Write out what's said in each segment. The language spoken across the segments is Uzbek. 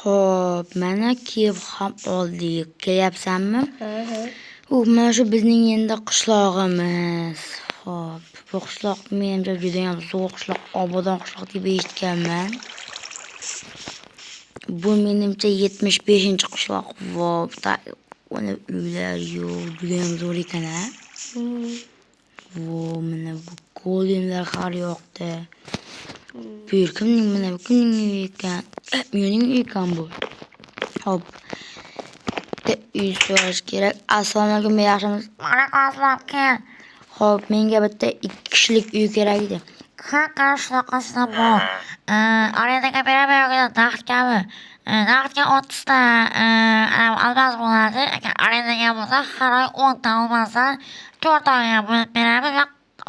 Xo'p, mana kelib ham oldik. Kelyapsanmi? Ha. Mana shu bizning endi qishlog'imiz. Xo'p, bu qishloq menimcha juda ham zo'r qishloq, obodon qishloq deb eshitganman. Bu menimcha 75-qishloq. Vop, uni uylar yo'q, juda ham zo'r ekan-a. Vo, mana bu golemlar har yoqda. Bu kimning mana bu kimning uyi ekan? Mening uyi ekan bu. Hop. Uy so'rash kerak. Assalomu alaykum, yaxshimisiz? Aslan. Hop, menga bitta 2 kishilik uy kerak edi. Qanaqasida bu? Arendaga beravergan naqdgami? Naqdga 30 ta almas bo'ladi. Agar arendaga bo'lsa, har oy 10 ta olmasa 4 oyga bo'lib beramiz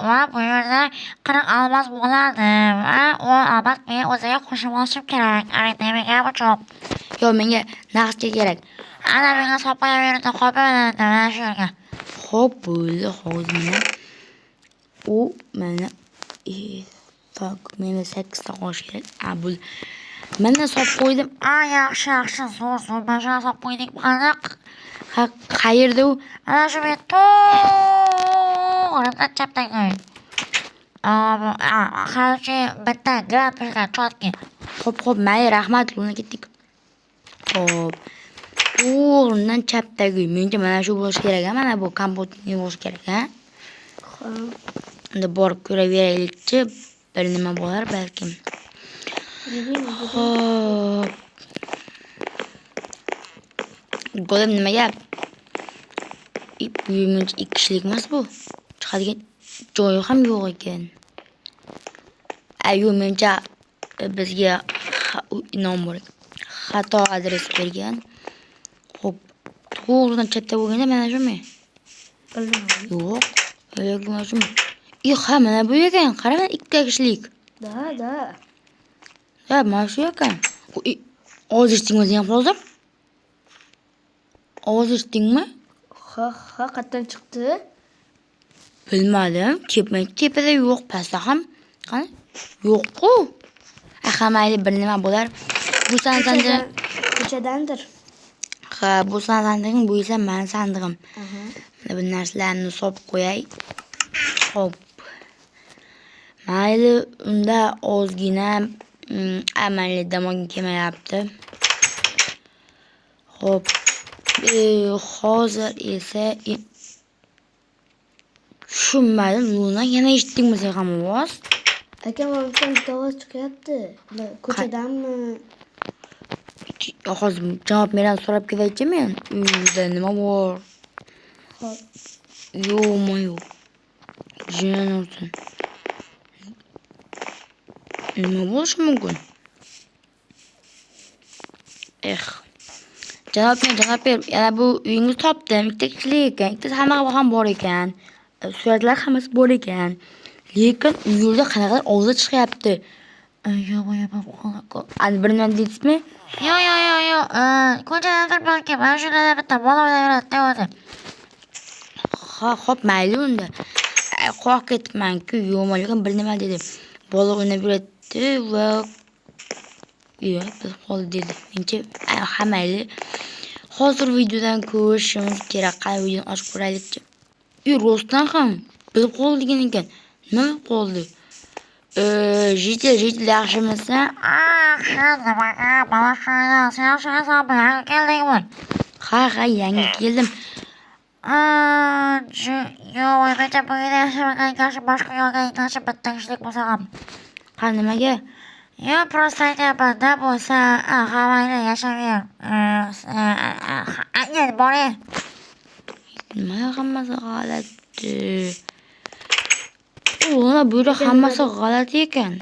va bu yerda 40 almas bo'ladi. Va u albatta men o'ziga qo'shib olishim kerak. Arendaga uchun. Yo, menga naqdga kerak. Ana menga sopaveradi, qo'yaveradi mana shu yerga. Xo'p, bo'ldi, hozir u mana meni 8 ta qo'sh kerak. Bo'ldi. Mana solib qo'ydim. Yaxshi, zo'r. Mana solib qo'ydik. Qanaq? Qayerda u? Ana shu men to'g'ri chapdagi. Qarshi bitta grafikka chotki. Xo'p, mayli, rahmat, uni ketdik. Xo'p. To'g'ridan chapdagi. Menimcha mana shu bo'lishi kerak, mana bu kompyuterning bo'lishi kerak, ha? Endi borib ko'raveraylikchi, bir nima bo'lar balkim. Xo'p. Golem nima gap? Menimcha 2 kishilik emas bu. Chiqadigan joyi ham yo'q ekan. Yo'q, menimcha bizga nom bor. Xato adres bergan. Xo'p, to'g'ridan chatda bo'lganda mana shumi? Yo'q, mana shumi? Ha, mana bu ekan. Qara, 2 kishilik. Da, mana shu ekan. Ovoz eshitdingmi o'zing ham hozir? Ovoz eshitdingmi? Ha, qayerdan chiqdi? Bilmadim. Tepada yo'q, pastda ham. Qani? Yo'q-ku. Mayli, bir nima bo'lar. Bu sandiq Ko'chadandir. Ha, bu sandig'im, bu esa men sandig'im. Mana bu narsalarni solib qo'yay. Xo'p. Mayli, unda ozgina amaliy damogim kelmayapti. Xo'p. Hozir esa tushunmadim. Luna, yana eshitdingmi sen ham ovoz? Aka, menga ovoz chiqyapti. Ko'chadanmi? Hozir javob mendan so'rab ketaychi men. Uyda nima bor? Xo'p. Yo'q. Jin ursin. Nima bo'lishi mumkin? Javob ber. Yana bu uyingizni topdim. 2 kishilik ekan. 2 hamma ham bor ekan. Suratlar hammasi bor ekan. Lekin uyda qanaqadir ovoz chiqyapti. Yo'q. Ani bir nima deysizmi? Yo'q. Ko'chadandir balki. Mana shu yerda bitta bola o'ynayveradi o'zi. Xo'p, mayli unda. Qo'rqib ketibman-ku, yo'qman, lekin bir nima dedi. Bola o'ynab yuradi va biz qoldi dedi. Menimcha mayli. Hozir videodan ko'rishimiz kerak. Qani videoni ochib ko'raylikchi. Rostdan ham bilib qoldik ekan. Nima bilib qoldi? Jitil yaxshimisan? Yaxshi, mana shundan sen yangi keldingmi? Ha, yangi keldim. Yo'q, menimcha bu yerda yashamagan ekansiz, boshqa yo'lga ekansiz, bitta kishilik bo'lsa ham. Ha, nimaga? Yo'q, prosta aytyapman-da, bo'lsa, hammanglar yashaver. Boring. Nima hammasi g'alati? Ona bu yerda hammasi g'alati ekan.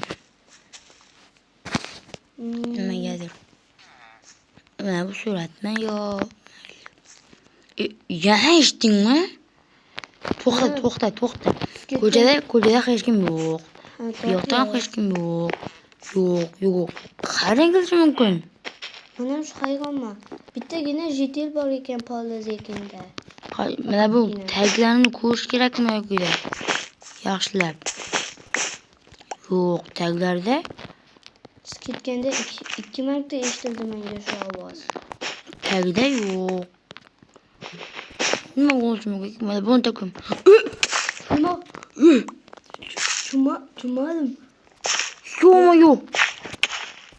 Nimagadir. Mana bu suratmi yo? Yana eshitdingmi? To'xta. Ko'chada hech kim yo'q. Bu yoqda ham hech kim yo'q. Yo'q. Qarang qilishi mumkin. Mana shu hayvonman. Bittagina jitil bor ekan polizekingda. Mana bu taglarni ko'rish kerakmi yoki? Yaxshilab. Yo'q, taglarda Siz ketganda ikki marta eshitildi menga shu ovoz. Tagida yo'q. Nima bo'lsin? Mana buni takum. Tumadim. Yo'qmi yo'q.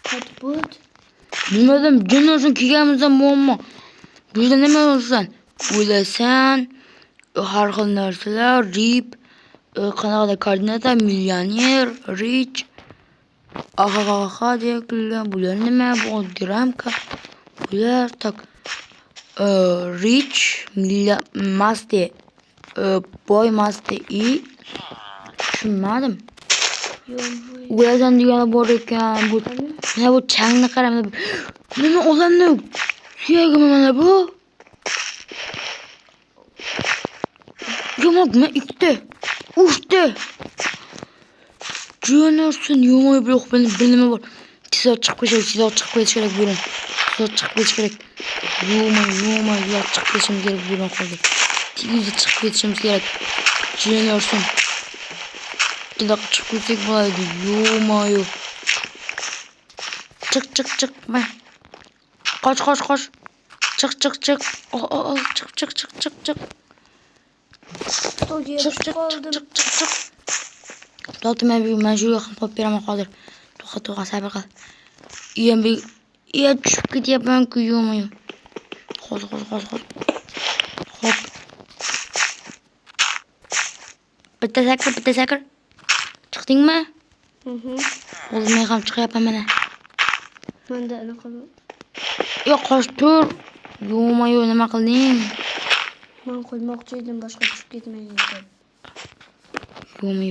Qatbut. Bilmadim, jinosan kelganimizdan muammo. Bu yerda nima bo'lsan? O'ylasan, har xil narsalar, rip, qanaqadir koordinata, millioner, rich. Aha deya kulgan. Bular nima? Bu oddiy ramka. Bular tak. Rich, masti, boy masti i. Tushunmadim. O'ylasan degani bor ekan. Bu mana bu changni qara. Nima odamni suyagimi mana bu? Yo'qmi? Ikkita. Uchta. Jo'narsin, yo'q yo'q, bir nima bor. Tezroq chiqib ketish kerak bugun. Tezroq chiqib ketish kerak. Yo'q, chiqib ketishimiz kerak bugun hozir. Tezroq chiqib ketishimiz kerak. Jo'narsin. Tezroq chiqib ketsak bo'ladi. Yo'q. Chiq. Man. Qoch. Chiq. Chiq. Chiq. To'xta, men shu yoqni qo'yib beraman hozir. To'xta, sabr qil. Tushib ketyapman-ku, yo'qmi? Hozir. Hop. Bitta sakr. Chiqdingmi? Hozir men ham chiqyapman mana. Menda anaqa. Yo'q, qoch tur. Yo'qmi, nima qilding? Men qo'ymoqchi edim, boshqa tushib ketmayin deb. Yo'qmi?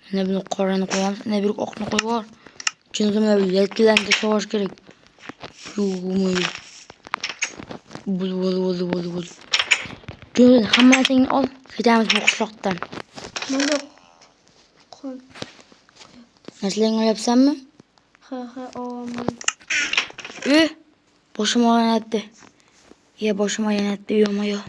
Mana buni qorani qo'yamiz, mana bir oqni qo'yib bor. Chunki latlarni tashlash kerak. Yo'qmi? Bo'l. Jo'n, hammasini ol, ketamiz bu qishloqdan. Mana qo'y. Narsalarni olyapsanmi? Ha, olaman. Boshim aylanadi. Boshim aylanadi, yo'qmi yo'q.